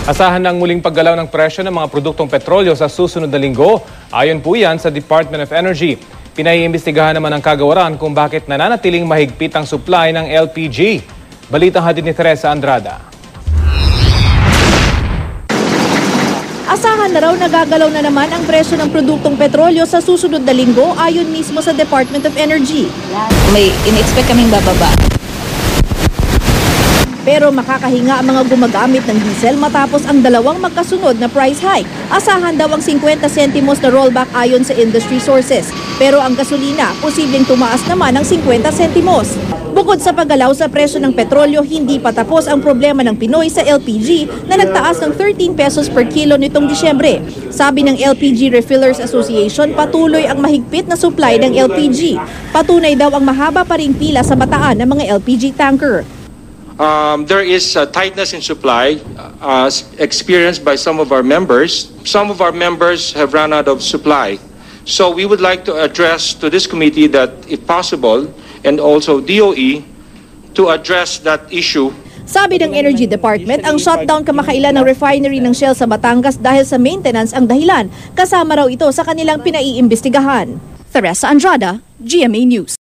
Asahan ng muling paggalaw ng presyo ng mga produktong petrolyo sa susunod na linggo. Ayon po yan sa Department of Energy. Pinaiimbestigahan naman ng kagawaran kung bakit nananatiling mahigpit ang supply ng LPG. Balitang hatid ni Teresa Andrada. Asahan na raw nagagalaw na naman ang presyo ng produktong petrolyo sa susunod na linggo ayon mismo sa Department of Energy. May in-expect kaming bababa. Pero makakahinga ang mga gumagamit ng diesel matapos ang dalawang magkasunod na price hike. Asahan daw ang 50 sentimos na rollback ayon sa industry sources. Pero ang gasolina, posibleng tumaas naman ng 50 sentimos. Bukod sa paggalaw sa presyo ng petrolyo, hindi pa tapos ang problema ng Pinoy sa LPG na nagtaas ng 13 pesos per kilo nitong Disyembre. Sabi ng LPG Refillers Association, patuloy ang mahigpit na supply ng LPG. Patunay daw ang mahaba pa ring pila sa bataan ng mga LPG tanker. There is a tightness in supply experienced by some of our members. Some of our members have run out of supply. So we would like to address to this committee that, if possible, and also DOE, to address that issue. Sabi ng Energy Department, ang shutdown kamakailan ng refinery ng Shell sa Batangas dahil sa maintenance ang dahilan. Kasama raw ito sa kanilang pinaiimbestigahan. Teresa Andrada, GMA News.